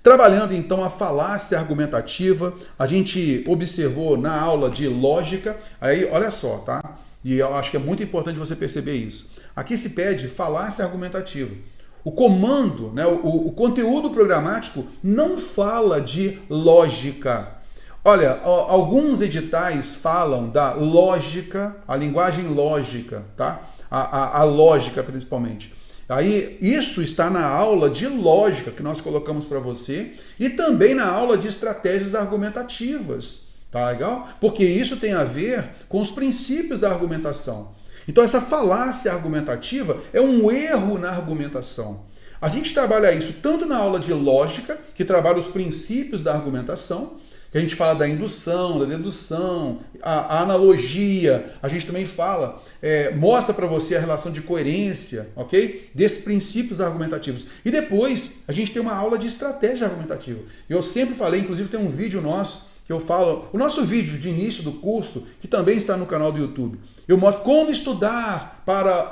Trabalhando então a falácia argumentativa, a gente observou na aula de lógica, aí olha só, tá? E eu acho que é muito importante você perceber isso. Aqui se pede falácia argumentativa. O comando, né, o conteúdo programático não fala de lógica. Olha, alguns editais falam da lógica, a linguagem lógica, tá? A lógica principalmente. Aí, isso está na aula de lógica que nós colocamos para você e também na aula de estratégias argumentativas, tá legal? Porque isso tem a ver com os princípios da argumentação. Então, essa falácia argumentativa é um erro na argumentação. A gente trabalha isso tanto na aula de lógica, que trabalha os princípios da argumentação, que a gente fala da indução, da dedução, a analogia, a gente também fala, mostra para você a relação de coerência, ok? Desses princípios argumentativos. E depois a gente tem uma aula de estratégia argumentativa. Eu sempre falei, inclusive tem um vídeo nosso que eu falo, o nosso vídeo de início do curso, que também está no canal do YouTube. Eu mostro como estudar para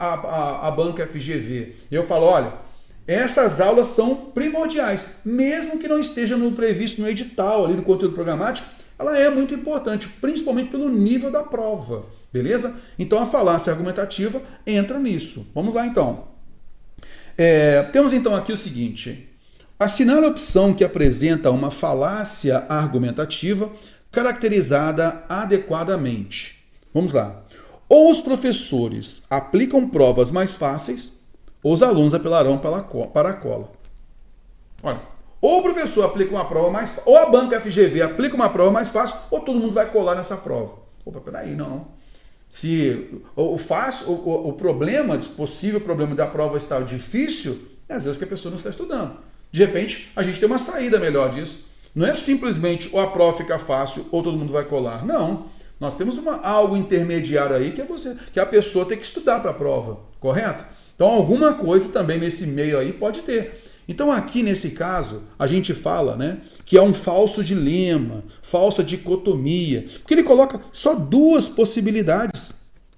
a banca FGV. E eu falo, olha, essas aulas são primordiais, mesmo que não esteja previsto no edital ali do conteúdo programático, ela é muito importante, principalmente pelo nível da prova, beleza? Então a falácia argumentativa entra nisso. Vamos lá então. Temos então aqui o seguinte, assinar a opção que apresenta uma falácia argumentativa caracterizada adequadamente. Vamos lá. Ou os professores aplicam provas mais fáceis, ou os alunos apelarão para a cola. Olha, ou o professor aplica uma prova mais fácil, ou a banca FGV aplica uma prova mais fácil, ou todo mundo vai colar nessa prova. Opa, peraí, não. Se o problema, possível problema da prova estar difícil, é às vezes que a pessoa não está estudando. De repente, a gente tem uma saída melhor disso. Não é simplesmente ou a prova fica fácil, ou todo mundo vai colar. Não. Nós temos algo intermediário aí, que a pessoa tem que estudar para a prova, correto? Então, alguma coisa também nesse meio aí pode ter. Então, aqui nesse caso, a gente fala, né, que é um falso dilema, falsa dicotomia, porque ele coloca só duas possibilidades.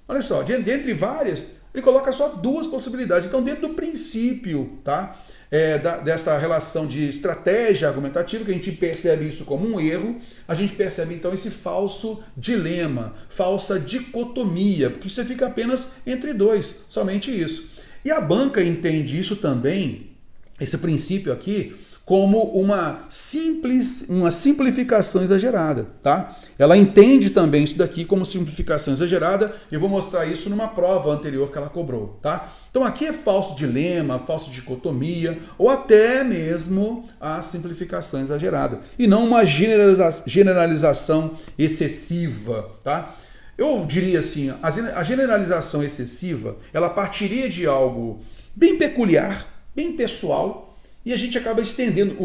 Olha só, dentre várias, ele coloca só duas possibilidades. Então, dentro do princípio, tá, dessa relação de estratégia argumentativa, que a gente percebe isso como um erro, a gente percebe então esse falso dilema, falsa dicotomia, porque você fica apenas entre dois, somente isso. E a banca entende isso também, esse princípio aqui, como uma simplificação exagerada, tá? Ela entende também isso daqui como simplificação exagerada, e eu vou mostrar isso numa prova anterior que ela cobrou, tá? Então aqui é falso dilema, falsa dicotomia, ou até mesmo a simplificação exagerada, e não uma generalização excessiva, tá? Eu diria assim, a generalização excessiva, ela partiria de algo bem peculiar, bem pessoal, e a gente acaba estendendo,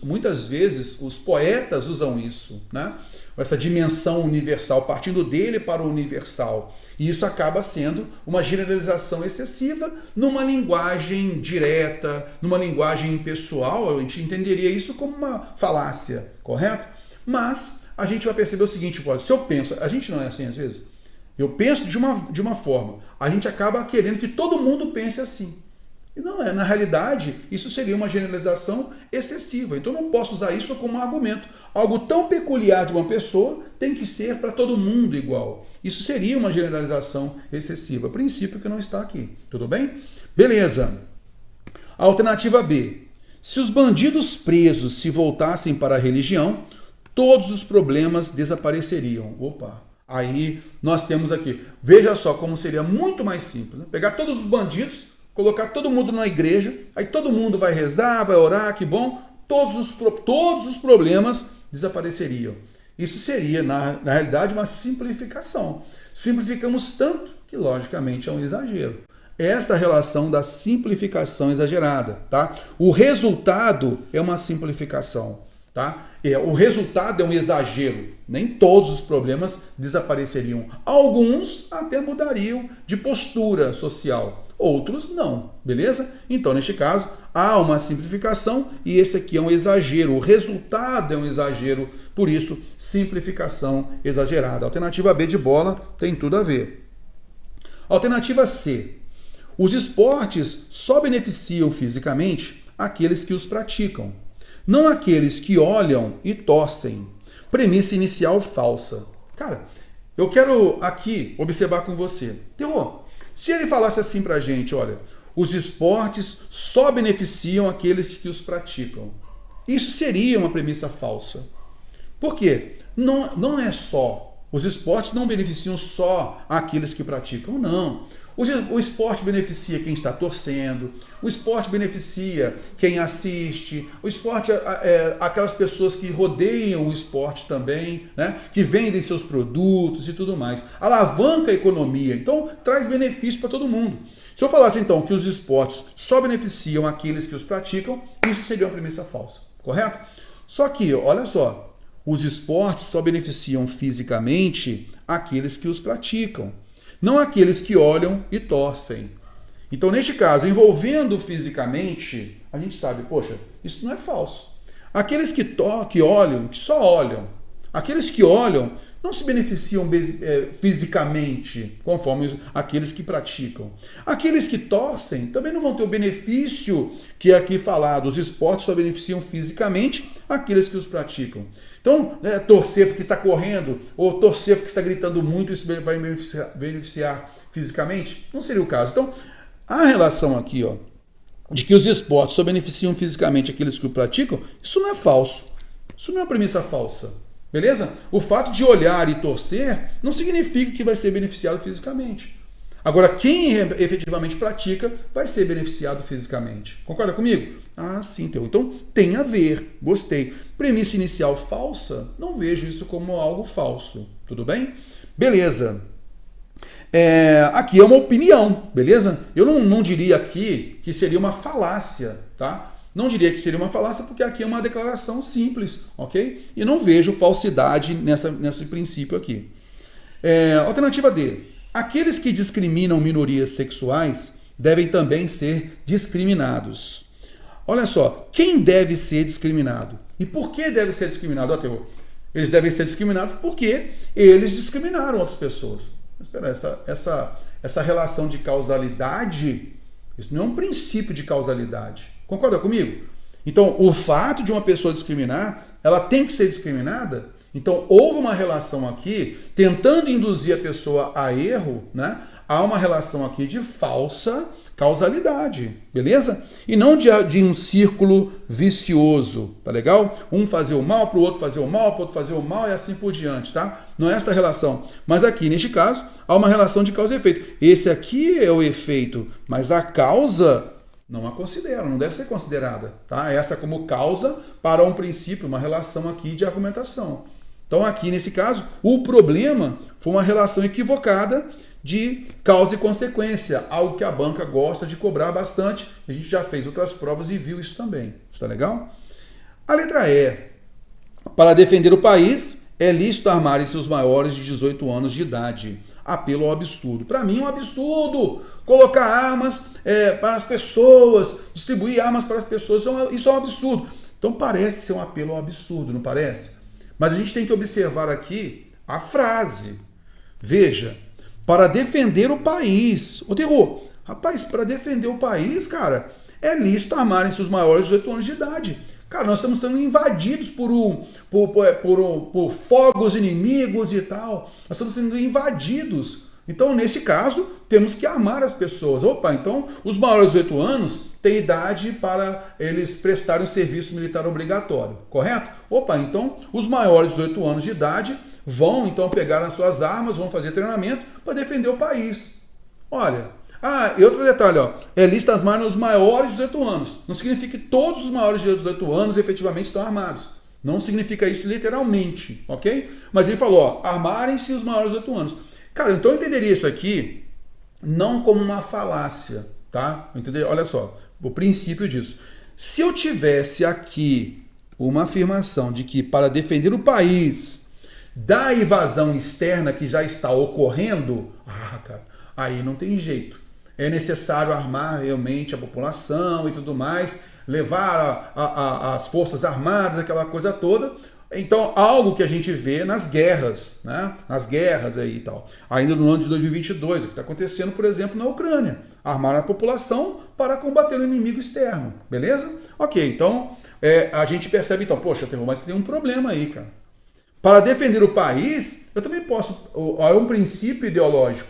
muitas vezes os poetas usam isso, né? Essa dimensão universal, partindo dele para o universal. E isso acaba sendo uma generalização excessiva numa linguagem direta, numa linguagem impessoal, a gente entenderia isso como uma falácia, correto? Mas a gente vai perceber o seguinte, se eu penso, a gente não é assim às vezes, eu penso de uma forma, a gente acaba querendo que todo mundo pense assim. E não é, na realidade, isso seria uma generalização excessiva. Então eu não posso usar isso como um argumento. Algo tão peculiar de uma pessoa tem que ser para todo mundo igual. Isso seria uma generalização excessiva, princípio que não está aqui. Tudo bem? Beleza. Alternativa B. Se os bandidos presos se voltassem para a religião, todos os problemas desapareceriam. Opa, aí nós temos aqui. Veja só como seria muito mais simples, né? Pegar todos os bandidos, colocar todo mundo na igreja, aí todo mundo vai rezar, vai orar, que bom, todos os problemas desapareceriam. Isso seria, na realidade, uma simplificação. Simplificamos tanto que, logicamente, é um exagero. Essa relação da simplificação exagerada, tá? O resultado é uma simplificação, tá? O resultado é um exagero. Nem todos os problemas desapareceriam. Alguns até mudariam de postura social. Outros não, beleza? Então, neste caso, há uma simplificação e esse aqui é um exagero. O resultado é um exagero, por isso, simplificação exagerada. Alternativa B de bola tem tudo a ver. Alternativa C. Os esportes só beneficiam fisicamente aqueles que os praticam. não aqueles que olham e torcem. Premissa inicial falsa. Cara, eu quero aqui observar com você. Terror, se ele falasse assim pra gente, olha, os esportes só beneficiam aqueles que os praticam. Isso seria uma premissa falsa. Por quê? Não é só. Os esportes não beneficiam só aqueles que praticam, não. O esporte beneficia quem está torcendo, o esporte beneficia quem assiste, o esporte aquelas pessoas que rodeiam o esporte também, né? Que vendem seus produtos e tudo mais. Alavanca a economia, então traz benefício para todo mundo. Se eu falasse então que os esportes só beneficiam aqueles que os praticam, isso seria uma premissa falsa, correto? Só que, olha só, os esportes só beneficiam fisicamente aqueles que os praticam, não aqueles que olham e torcem. Então, neste caso, envolvendo fisicamente, a gente sabe, poxa, isso não é falso. Aqueles que olham, que só olham, aqueles que olham não se beneficiam fisicamente, conforme aqueles que praticam. Aqueles que torcem também não vão ter o benefício que é aqui falado. Os esportes só beneficiam fisicamente aqueles que os praticam. Então, torcer porque está correndo, ou torcer porque está gritando muito, isso vai beneficiar fisicamente? Não seria o caso. Então, a relação aqui, ó, de que os esportes só beneficiam fisicamente aqueles que o praticam, isso não é falso. Isso não é uma premissa falsa. Beleza? O fato de olhar e torcer não significa que vai ser beneficiado fisicamente. Agora, quem efetivamente pratica vai ser beneficiado fisicamente. Concorda comigo? Ah, sim, Teo. Então tem a ver. Gostei. Premissa inicial falsa? Não vejo isso como algo falso. Tudo bem? Beleza. Aqui é uma opinião, beleza? Eu não diria aqui que seria uma falácia, tá? Não diria que seria uma falácia, porque aqui é uma declaração simples, ok? E não vejo falsidade nesse princípio aqui. Alternativa D. Aqueles que discriminam minorias sexuais devem também ser discriminados. Olha só, quem deve ser discriminado? E por que deve ser discriminado? Ó, Terror. Eles devem ser discriminados porque eles discriminaram outras pessoas. Mas espera, essa relação de causalidade, isso não é um princípio de causalidade. Concorda comigo? Então, o fato de uma pessoa discriminar, ela tem que ser discriminada. Então, houve uma relação aqui, tentando induzir a pessoa a erro, né? Há uma relação aqui de falsa causalidade, beleza? E não de um círculo vicioso, tá legal? Um fazer o mal para o outro fazer o mal, para o outro fazer o mal e assim por diante, tá? Não é essa relação. Mas aqui, neste caso, há uma relação de causa e efeito. Esse aqui é o efeito, mas a causa não a considero, não deve ser considerada, tá? Essa como causa para um princípio, uma relação aqui de argumentação. Então aqui nesse caso, o problema foi uma relação equivocada de causa e consequência, algo que a banca gosta de cobrar bastante. A gente já fez outras provas e viu isso também. Está legal? A letra E. Para defender o país, é lícito armarem-se os maiores de 18 anos de idade. Apelo ao absurdo. Para mim é um absurdo colocar armas para as pessoas, distribuir armas para as pessoas. Isso é um absurdo. Então parece ser um apelo ao absurdo, não parece? Mas a gente tem que observar aqui a frase. Veja, para defender o país. Ô, Terror, rapaz, para defender o país, cara, é lícito armarem-se os maiores de 18 anos de idade. Cara, nós estamos sendo invadidos por fogos inimigos e tal. Nós estamos sendo invadidos. Então, nesse caso, temos que armar as pessoas. Opa, então, os maiores de 18 anos têm idade para eles prestarem o serviço militar obrigatório, correto? Opa, então, os maiores de 18 anos de idade vão, então, pegar as suas armas, vão fazer treinamento para defender o país. Olha, e outro detalhe, ó, é lista as armas os maiores de 18 anos. Não significa que todos os maiores de 18 anos efetivamente estão armados. Não significa isso literalmente, ok? Mas ele falou, ó, armarem-se os maiores de 18 anos. Cara, então eu entenderia isso aqui não como uma falácia, tá? Entendeu? Olha só, o princípio disso. Se eu tivesse aqui uma afirmação de que para defender o país da invasão externa que já está ocorrendo, cara, aí não tem jeito. É necessário armar realmente a população e tudo mais, levar as forças armadas, aquela coisa toda. Então, algo que a gente vê nas guerras, né? Nas guerras aí e tal. Ainda no ano de 2022, o que está acontecendo, por exemplo, na Ucrânia. Armar a população para combater o inimigo externo, beleza? Ok, então, a gente percebe então, poxa, mas tem um problema aí, cara. Para defender o país, eu também posso, é um princípio ideológico.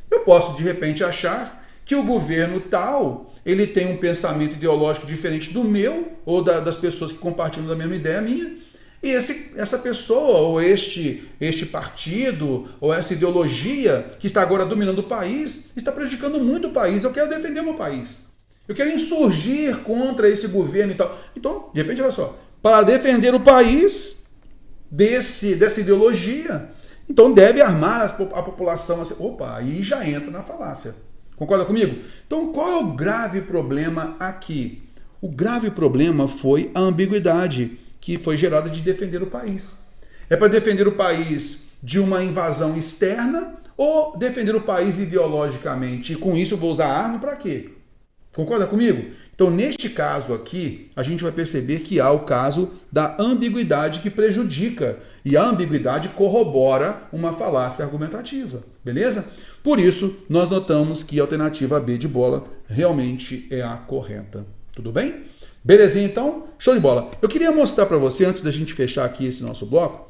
Eu posso, de repente, achar que o governo tal, ele tem um pensamento ideológico diferente do meu, ou das pessoas que compartilham da mesma ideia minha, e essa pessoa, ou este partido, ou essa ideologia que está agora dominando o país, está prejudicando muito o país. Eu quero defender o meu país. Eu quero insurgir contra esse governo e tal. Então, de repente, olha só, para defender o país dessa ideologia, então deve armar a população. Assim, opa, aí já entra na falácia. Concorda comigo? Então, qual é o grave problema aqui? O grave problema foi a ambiguidade que foi gerada de defender o país. É para defender o país de uma invasão externa ou defender o país ideologicamente? E com isso eu vou usar arma para quê? Concorda comigo? Então, neste caso aqui, a gente vai perceber que há o caso da ambiguidade que prejudica. E a ambiguidade corrobora uma falácia argumentativa. Beleza? Por isso, nós notamos que a alternativa B de bola realmente é a correta. Tudo bem? Belezinha, então? Show de bola. Eu queria mostrar para você, antes da gente fechar aqui esse nosso bloco,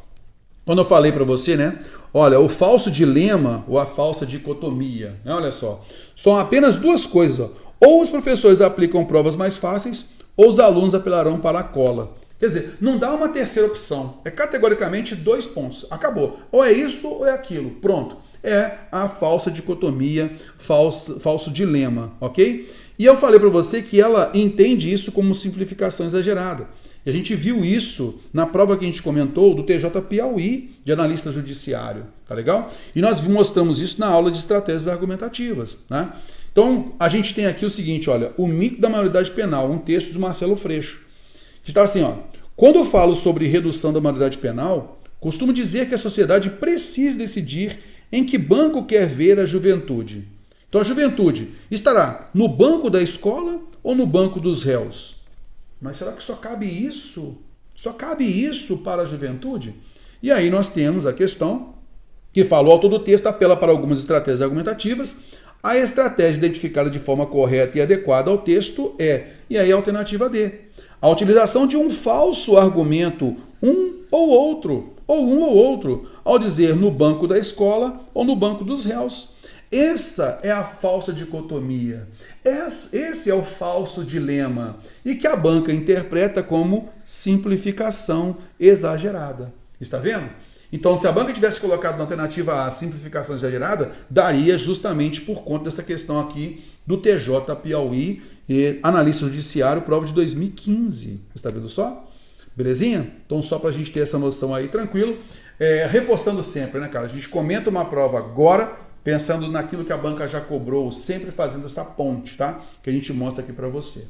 quando eu falei para você, né? Olha, o falso dilema ou a falsa dicotomia, né? Olha só, são apenas duas coisas, ó. Ou os professores aplicam provas mais fáceis, ou os alunos apelarão para a cola. Quer dizer, não dá uma terceira opção. É categoricamente 2 pontos. Acabou. Ou é isso ou é aquilo. Pronto. É a falsa dicotomia, falso dilema, ok? E eu falei para você que ela entende isso como simplificação exagerada. E a gente viu isso na prova que a gente comentou do TJ Piauí, de analista judiciário. Tá legal? E nós mostramos isso na aula de estratégias argumentativas, né? Então, a gente tem aqui o seguinte, olha, o mito da maioridade penal, um texto do Marcelo Freixo, que está assim, ó, quando eu falo sobre redução da maioridade penal, costumo dizer que a sociedade precisa decidir em que banco quer ver a juventude. Então, a juventude estará no banco da escola ou no banco dos réus? Mas será que só cabe isso? Só cabe isso para a juventude? E aí nós temos a questão que fala, o autor do texto apela para algumas estratégias argumentativas. A estratégia identificada de forma correta e adequada ao texto e aí a alternativa D, a utilização de um falso argumento, um ou outro, ao dizer no banco da escola ou no banco dos réus. Essa é a falsa dicotomia, esse é o falso dilema, e que a banca interpreta como simplificação exagerada. Está vendo? Então, se a banca tivesse colocado na alternativa A simplificação exagerada, daria justamente por conta dessa questão aqui do TJ Piauí, analista judiciário, prova de 2015. Está vendo só? Belezinha? Então, só para a gente ter essa noção aí, tranquilo. Reforçando sempre, né, cara? A gente comenta uma prova agora, pensando naquilo que a banca já cobrou, sempre fazendo essa ponte, tá? Que a gente mostra aqui para você.